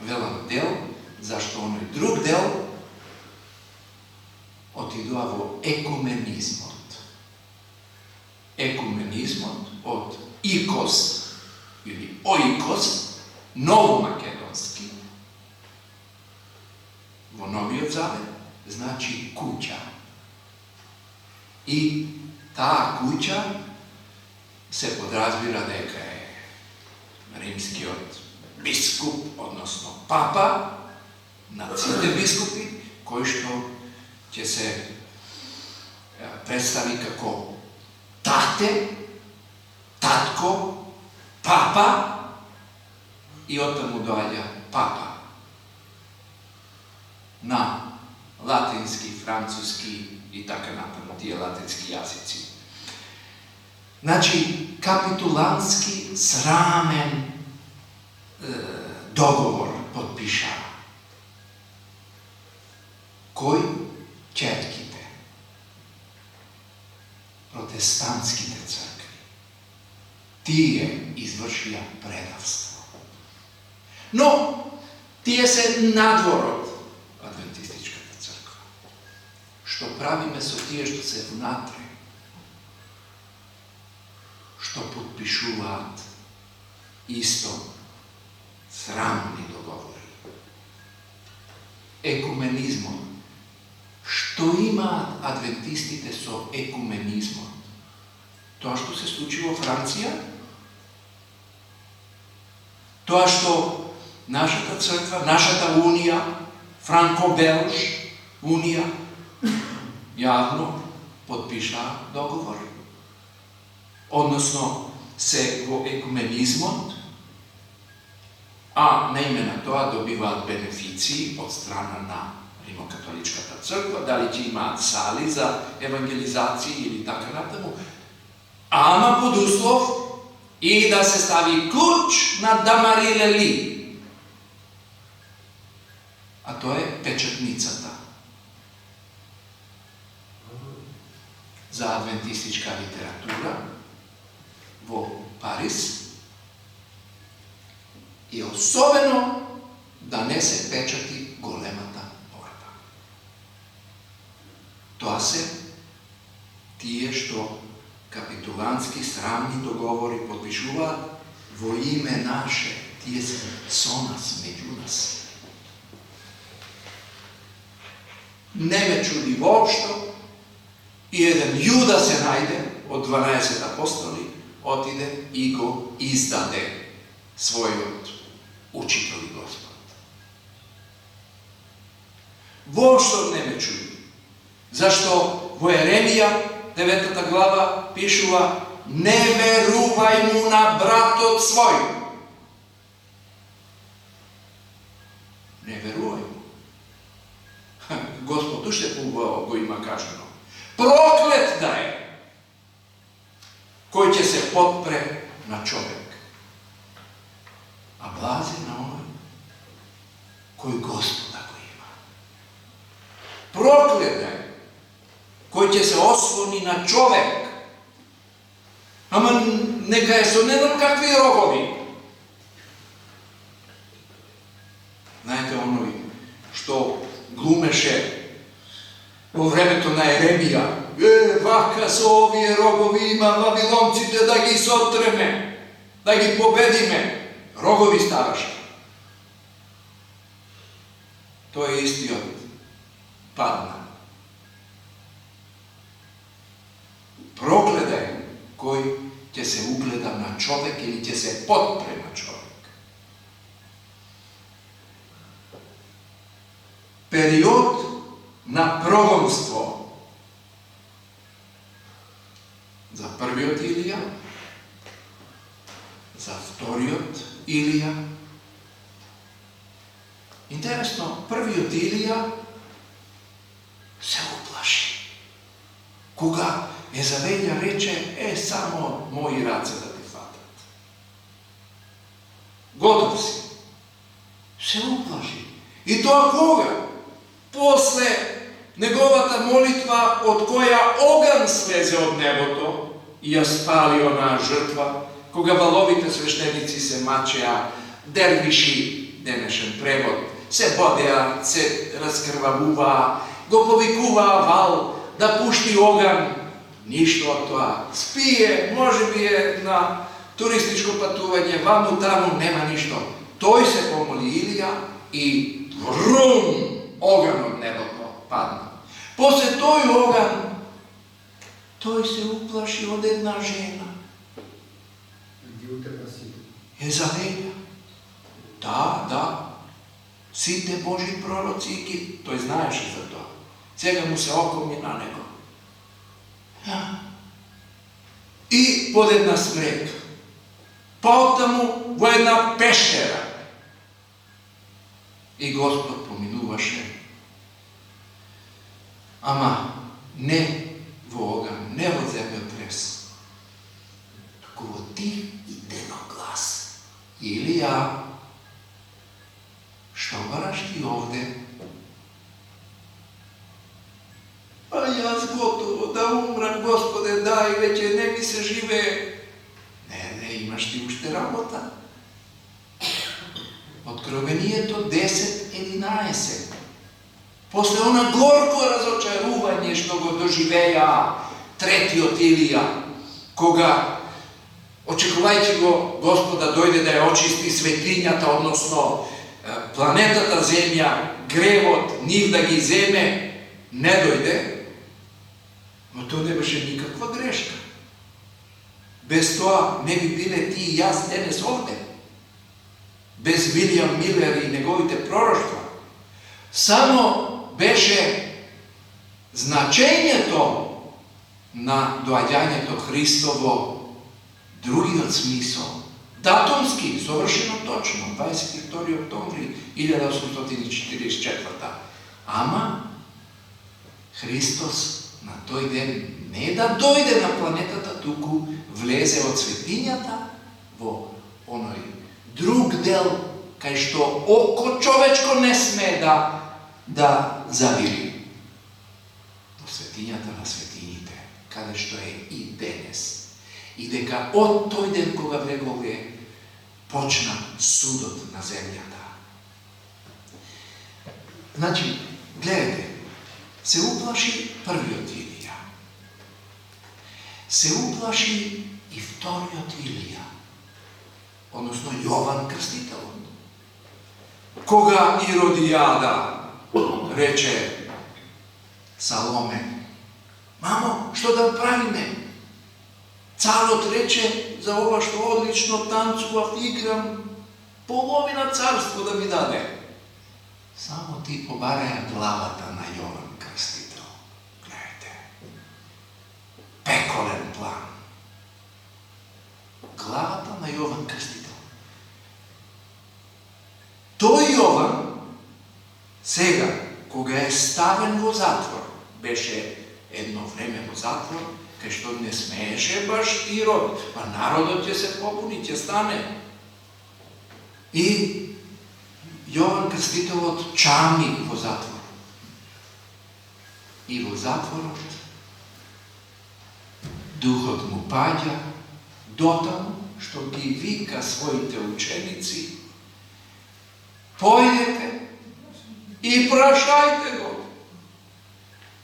Велам дел, зашто оној друг дел отидува во екуменизмот. Екуменизмот од икос или оикос, новомакедонски, во Новиот Завет, значи куќа. И таа куќа се подразбира дека е римскиот бискуп, односно папа, на сите бискупи, кој што ќе се представи како тате, татко, папа и оттаму доаѓа папа. На латински, француски и така натаму, тие латински јазици. Значи, капитулански срамен договор подпишава. Кој? Четките. Протестантските цркви. Тие извршија предавство. Но, тие се надвор од адвентистичката црква. Што правиме со тие што се внатре? Што подпишуваат исто срамни договори. Екуменизмот. Што имаат адвентистите со екуменизмот? Тоа што се случи во Франција? Тоа што нашата црква, нашата унија, франко-белж унија, јавно подпиша договор. Односно, се во екуменизмот, а на име на тоа добиваат бенефиции од страна на Римокатоличката црква, дали ќе имаат сали за евангелизација или така натаму, ама под услов и да се стави клуч на Дамарилели. А тоа е печатницата за адвентистичка литература во Париз и особено да не се печати големата борба. Тоа се тие што капитулански срамни договори подпишуваат во име наше, тие се со нас, меѓу нас. Не ме чуди воопшто, и еден Јуда се најде од 12 апостоли, отиде и го издаде својот учител и Господ. Воопшто не ме чуди. Зашто во Еремија 9 глава пишува: не верувај му на братот свој. Не верувај му. Господ уште поубаво го има кажано. Проклет да е кој ќе се подпре на човек. А блазен на оној кој Господа го има. Проклет да е кој ќе се ослони на човек. Ама нека е со не знам какви рогови. Знаете, оној што глумеше во времето на Еремија, вака со овие рогови има вавилонците да ги сотреме, да ги победиме. Рогови ставаше. Тој е истиот падна. Прогледај кој ќе се угледа на човек или ќе се подпре на човек. Период на прогонство за првиот Илија, за вториот Илија. Интересно, првиот Илија се уплаши. Кога Езавелја рече: само мои раце да те фатат. Готов си. Се уплаши. И тоа кога? После неговата молитва од која оган слезе од небото, я spali ona žrtva, koga valovite sveštenici se mačeja, derviši, denešen prevod, se bodeja, se razkrvavuva, go povikuva val, da pušti ogan, ništa od toga. Spije, može bi je na turističko patuvanje, vamo tamo, nema ništa. Toj se pomoli Ilija i vrum, ogan od neba padne. Posle toj ogan, toj se uplaši od jedna žena. Jezabelja. Da. Svi te Boži proroci, to je znaš za to. Cega mu se oko mi na nego. I pod jedna smreka. Pa tamo vo jedna peštera. I Gospod pominuvaše. Ama ne vo ogan, ne vo zemljotres. Tako vo tih ideno glas. Ilija, što varaš ti ovde? Pa ja gotovo da umram, Gospode, daj, već ne mi se žive. Ne, imaš ti ušte rabota. Otkrovenije to 10:11. Posle ona gorko razočaruvanje što go doživeja treti od Ilija, koga očekuvajući go Gospoda dojde da je očisti svetinjata, odnosno planetata zemlja, grevot, njih da gi zeme, ne dojde, no to ne biše nikakva greška. Bez toga ne bi bile ti i ja danas ovde. Bez William Miller i njegovite proroštva. Samo beše značenje to na doađanje to Hristovo drugi od smisao. Datumski, savršeno točno, 22. oktobri 1844. Ama Hristos na toj den ne da dojde na planetata tuku, vleze od svetinjata vo onoj drug del, kaj što oko čovečko ne sme da zaviri. Do svetinjata na svetinjite, kada što je i denes. I deka od toj den koga vregove počna sudot na zemljata. Znači, gledajte, se uplaši prvi od Ilija. Se uplaši i vtori od Ilija. Odnosno Jovan Krstitelj. Koga Irodijada reče Salome, mamo, što da pravime? Carot reče za ova što odlično tancuva igram, polovina carstva da mi dade. Samo ti pobaraja glavata na Jovan Krstitelj. Gledajte. Pekolen plan. Glavata na Jovan Krstitelj. To Jovan, сега, koga je staven vo zatvor, beše jedno vreme vo zatvor, kaj što ne smeše baš Irod, pa narodot će se pobunit, će stane. I Jovan Krstitelj od čami vo zatvor. I vo zatvorot duhot mu pađa, dotamo što gi vika svojite učenici, pojdete i prašajte go.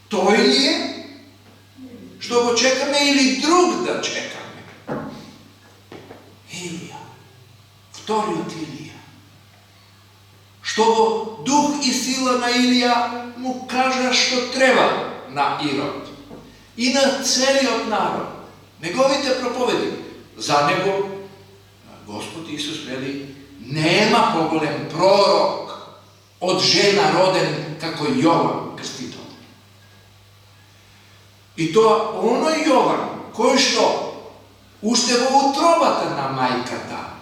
To ili je što go čekame ili drug da čekame. Ilija, vtori od Ilija. Što go duh i sila na Ilija mu kaže što treba na Irod. I na celi od narod. Negovite propovedi. Za nego Gospod Isus veli, nema pogolem prorok od žena roden kako Jovan Krstitelj. I to ono Jovan, koji što ušte go utrobata na majkata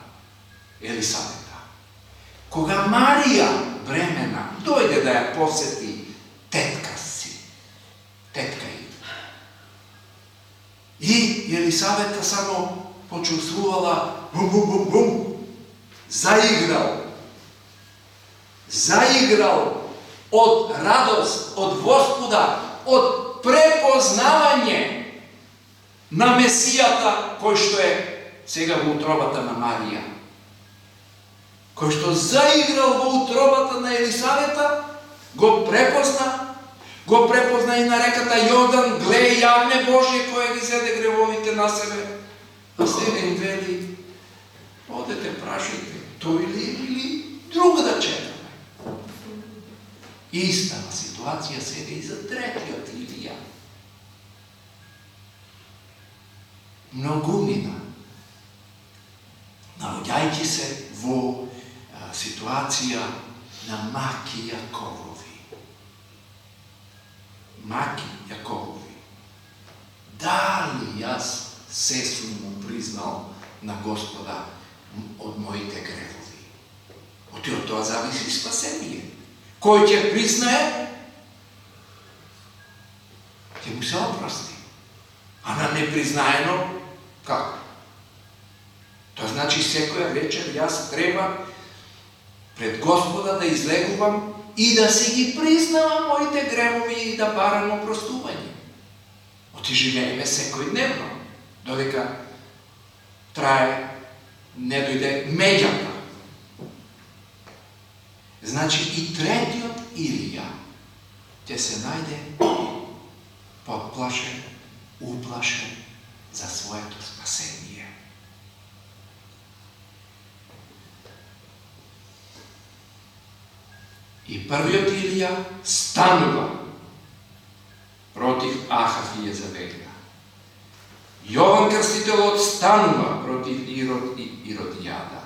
Elisabeta. Koga Marija bremena dojde da je poseti tetka je. I Elisabeta samo počustvovala zaigral od radost, od Gospoda, od prepoznavanje. на Месијата, кој што е сега во утробата на Марија, кој што заиграл во утробата на Елисавета, го препозна и на реката Јордан, глеј јагне Божие кој ги зеде гревовите на себе. А сега им вели, одете прашајте, тој ли или друг да чекаме. Истава ситуација сега и за третиот Илија. Многумина, наоѓајќи се во ситуација на маки Јаковови. Маки Јаковови. Дали јас се сум му признал на Господа од моите гревови? Од тоа зависи спасение. Кој ќе признае, ќе му се опрости. А на непризнаено, како? Тоа значи секоја вечер јас треба пред Господа да излегувам и да си ги признавам моите гревови и да барам опростување. Оти живееме секој дневно, додека трае, не дојде меѓата. Значи и третиот Илија ќе се најде подплашен, уплашен за своето спасение. И првиот Илија станува против Ахав и Језавелја. Јован Крстителот станува против Ирод и Иродијада.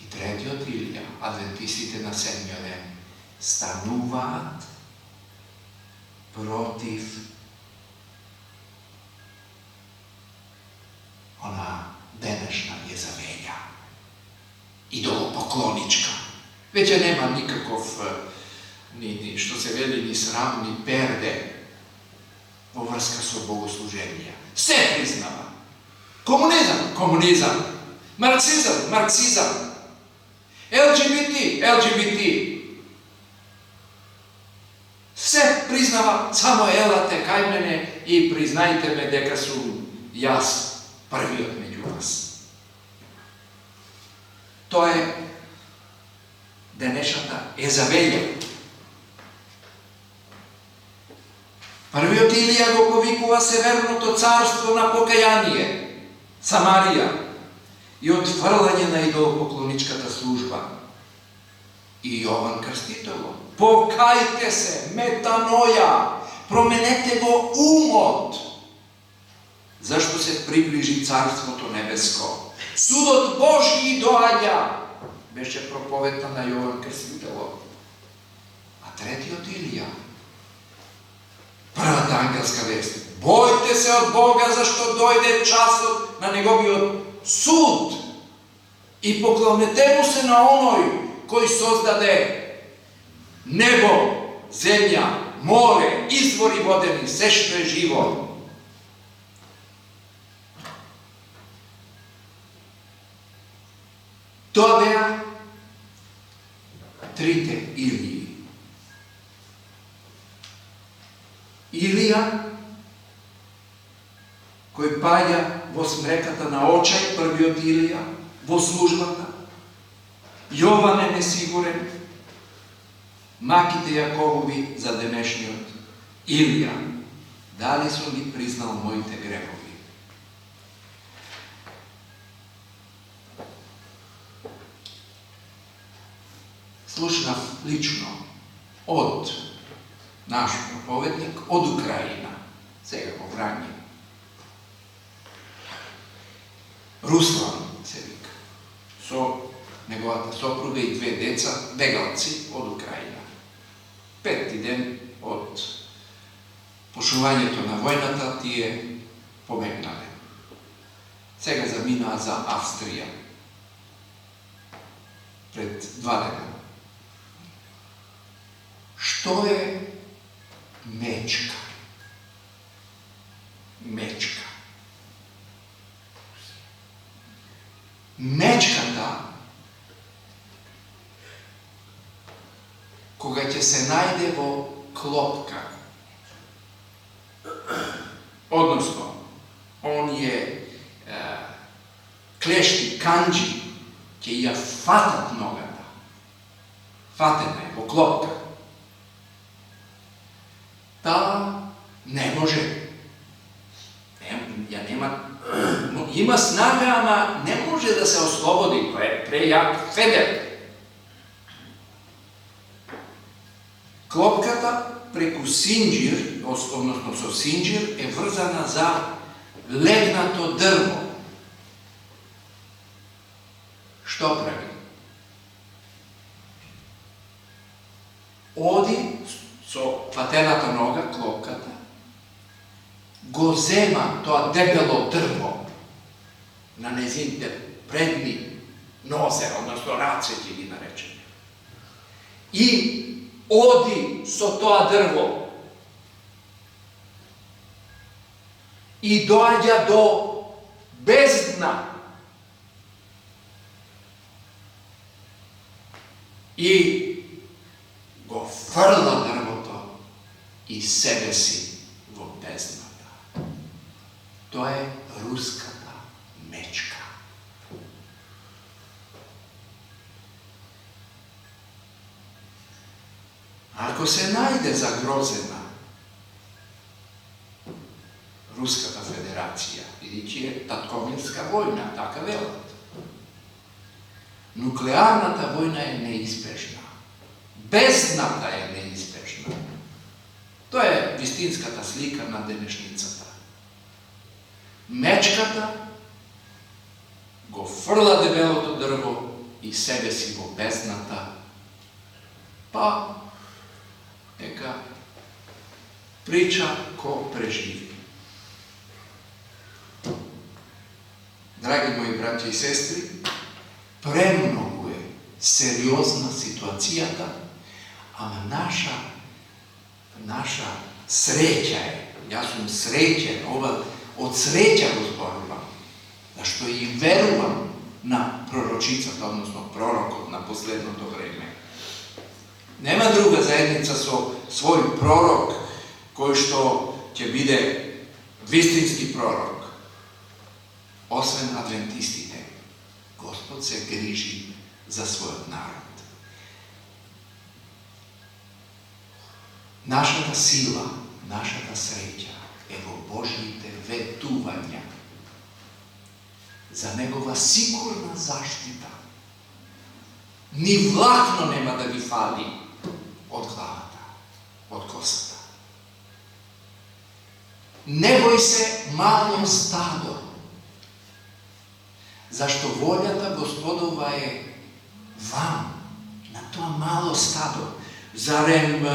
И третиот Илија, адвентистите на седмиот ден, стануваат против она денешна Језавелја, идолопоклоничка. Веќе нема никаков, ни што се вели, ни срам, ни перде во врска со богослужение. Се признава. Комунизам. Марксизам. LGBT. Се признава, само елате кај мене и признајте ме дека сум јас првиот меѓу вас. Тоа е денешната Езавелја. Првиот Илија го повикува Северното царство на покаяние, Самарија, и отфрлање на идолопоклоничката служба. И Јован Крстителот: покајте се, метаноја, променете го умот, зашто се приближи Царството небеско. Судот Божји доаѓа, беше проповедта на Јован Крстителот. А третиот Илија, првата ангелска вест: бојте се од Бога, зашто дојде часот на неговиот суд и поклонете му се на оној кој создаде небо, земја, море, извори водени, се што е живо. Тоа беа трите Илии. Илија, кој паѓа во смреката на очај, првиот Илија, во службата. Јован е несигурен. Маките Јаковови за денешниот Илија. Дали сум ги признал моите гревови? Слушнав лично од наш проповедник од Украина, сега во Врање. Руслан се вика, со неговата сопруга и две деца, бегалци од Украина. 5-ти ден од пошувањето на војната тие побегнале. Сега заминаа за Австрија. Пред 2 дена. Што е мечка? Мечка. Мечката, кога ќе се најде во клопка, односно, on je klešti kanđi, ќе ја фатат ногата. Фатена е во клопка. Та не може. Има снага, ама не може да се ослободи. Тоа е прејак федер. Клопката преку синџир, односно со синџир, е врзана за легнато дрво. Што прави? Оди со фатената нога, клопката, го зема тоа дебело дрво на незините предни нозе, односно раце ќе ги наречеме. И оди со тоа дрво и доаѓа до бездна. И го фрла дрвото и себе си во бездната. Тоа е руската мечка. Ако се најде загрозена Руската федерација, бидејќи е татковинска војна, така велат. Нуклеарната војна е неизбежна. Бездната е неизбежна. Тоа е вистинската слика на денешницата. Мечката го фрла дебелото дрво и себе си во бездната, па нека прича ко преживи. Драги мои браќа и сестри, премногу е сериозна ситуацијата, ама наша среќа е, јас сум среќен, ова од среќа го зборувам, зашто и верувам на пророчицата, односно пророкот на последното време. Нема друга заедница со свој пророк, кој што ќе биде вистински пророк, освен адвентистите. Господ се грижи за својот народ. Нашата сила, нашата среќа е во Божиите ветувања за Негова сигурна заштита. Ни влакно нема да ви фали од главата, од косата. Не бој се, мало стадо, зашто волјата Господова е вам, на тоа мало стадо. Зарем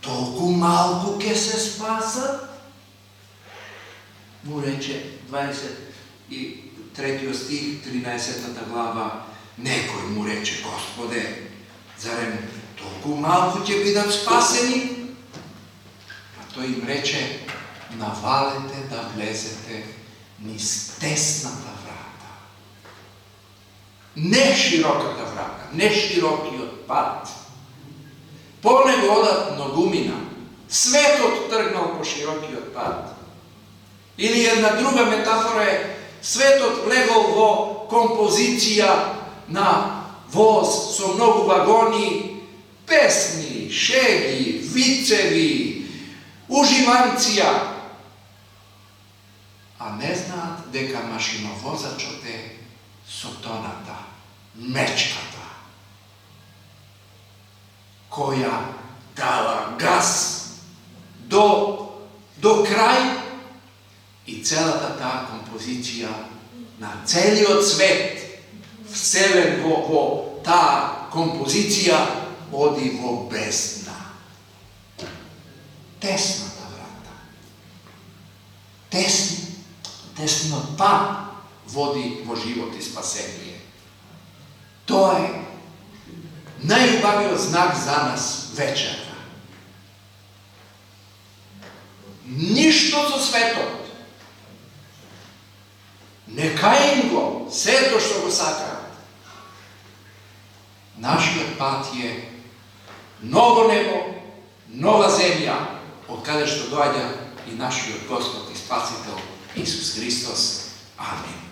толку малку ке се спасат? Му рече 23 стих, 13 глава, некој му рече: Господе, зарем толку малку ќе бидат спасени? А тој им рече: навалете да влезете низ тесната врата. Не широката врата, не широкиот пат. По него одат многумина. Светот тргнал по широкиот пат. Или една друга метафора е: светот влегол во композиција на воз со многу вагони, песни, шеги, вицеви, уживанција, а не знаат дека машиновозачот е сотоната, мечката, која дала газ до крај и целата таа композиција на целиот свет, вселен во таа композиција, оди во бездна. Тесната врата. Тесниот пат води во живот и спасение. Тоа е најубавиот знак за нас вечерва. Ништо со светот. Нека им го, сето што го сакаат. Нашиот пат е ново небо, нова земја, од каде што доаѓа и нашиот Господ и Спасител Исус Христос. Амин.